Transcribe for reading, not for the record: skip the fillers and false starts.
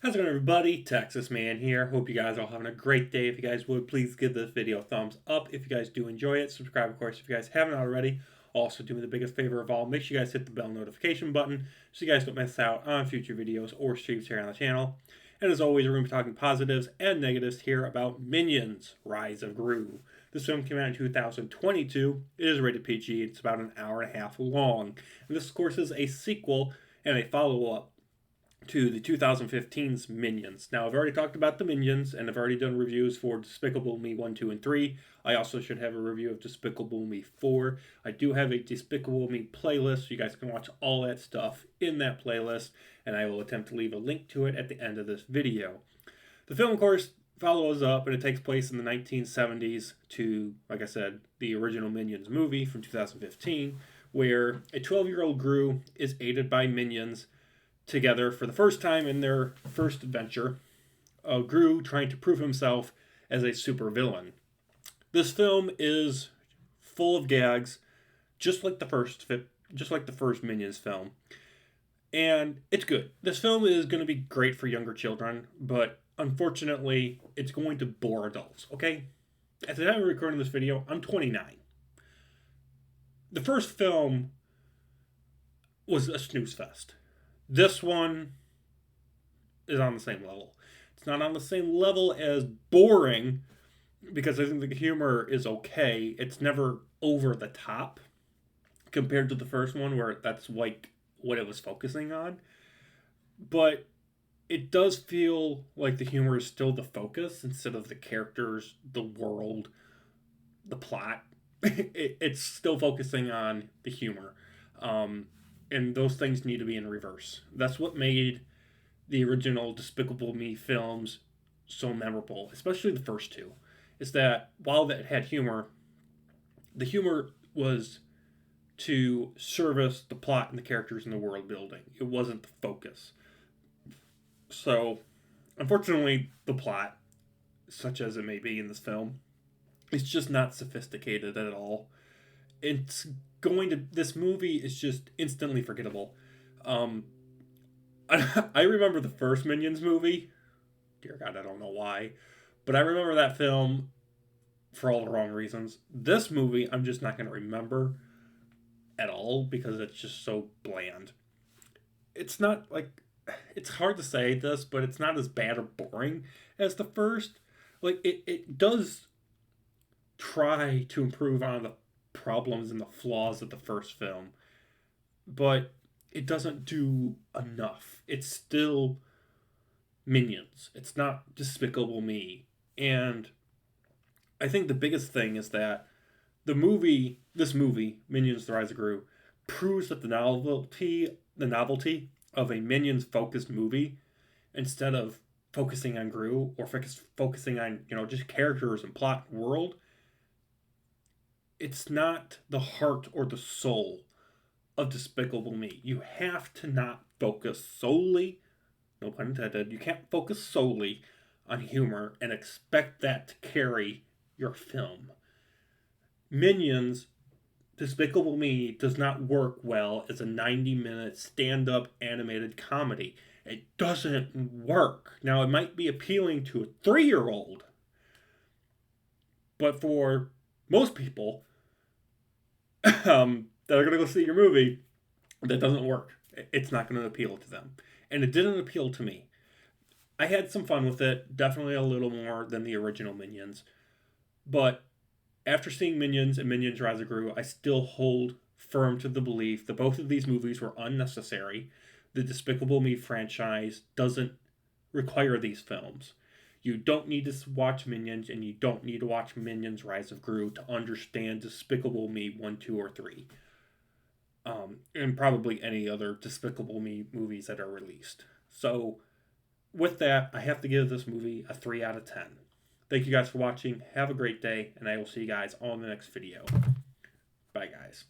How's it going, everybody? Texas Man here. Hope you guys are all having a great day. If you guys would, please give this video a thumbs up. If you guys do enjoy it, subscribe, of course, if you guys haven't already. Also, do me the biggest favor of all, make sure you guys hit the bell notification button so you guys don't miss out on future videos or streams here on the channel. And as always, we're going to be talking positives and negatives here about Minions: Rise of Gru. This film came out in 2022. It is rated PG. It's about an hour and a half long. And this, of course, is a sequel and a follow-up to the 2015's Minions. Now, I've already talked about the Minions, and I've already done reviews for Despicable Me 1, 2, and 3. I also should have a review of Despicable Me 4. I do have a Despicable Me playlist, so you guys can watch all that stuff in that playlist, and I will attempt to leave a link to it at the end of this video. The film, of course, follows up, and it takes place in the 1970s to, like I said, the original Minions movie from 2015, where a 12-year-old Gru is aided by Minions together for the first time in their first adventure, Gru trying to prove himself as a supervillain. This film is full of gags, just like the first Minions film, and it's good. This film is going to be great for younger children, but unfortunately, it's going to bore adults. Okay, at the time of recording this video, I'm 29. The first film was a snooze fest. This one is on the same level. It's not on the same level as boring because I think the humor is okay. It's never over the top compared to the first one where that's like what it was focusing on. But it does feel like the humor is still the focus instead of the characters, the world, the plot. It's still focusing on the humor. And those things need to be in reverse. That's what made the original Despicable Me films so memorable, especially the first two. Is that while that had humor, the humor was to service the plot and the characters and the world building. It wasn't the focus. So, unfortunately, the plot, such as it may be in this film, is just not sophisticated at all. This movie is just instantly forgettable. I remember the first Minions movie. Dear God, I don't know why, but I remember that film for all the wrong reasons. This movie, I'm just not going to remember at all because it's just so bland. It's not like, it's hard to say this, but it's not as bad or boring as the first. Like, it does try to improve on the problems and the flaws of the first film, but it doesn't do enough. It's still Minions. It's not Despicable Me. And I think the biggest thing is that this movie, Minions: The Rise of Gru, proves that the novelty of a Minions focused movie, instead of focusing on Gru or focusing on, just characters and plot and world, it's not the heart or the soul of Despicable Me. You have to not focus solely, no pun intended, you can't focus solely on humor and expect that to carry your film. Minions: Despicable Me does not work well as a 90-minute stand-up animated comedy. It doesn't work. Now, it might be appealing to a 3-year-old, but for most people that are going to go see your movie, that doesn't work. It's not going to appeal to them. And it didn't appeal to me. I had some fun with it, definitely a little more than the original Minions. But after seeing Minions and Minions: Rise of Gru, I still hold firm to the belief that both of these movies were unnecessary. The Despicable Me franchise doesn't require these films. You don't need to watch Minions, and you don't need to watch Minions: Rise of Gru to understand Despicable Me 1, 2, or 3. And probably any other Despicable Me movies that are released. So, with that, I have to give this movie a 3 out of 10. Thank you guys for watching. Have a great day, and I will see you guys on the next video. Bye, guys.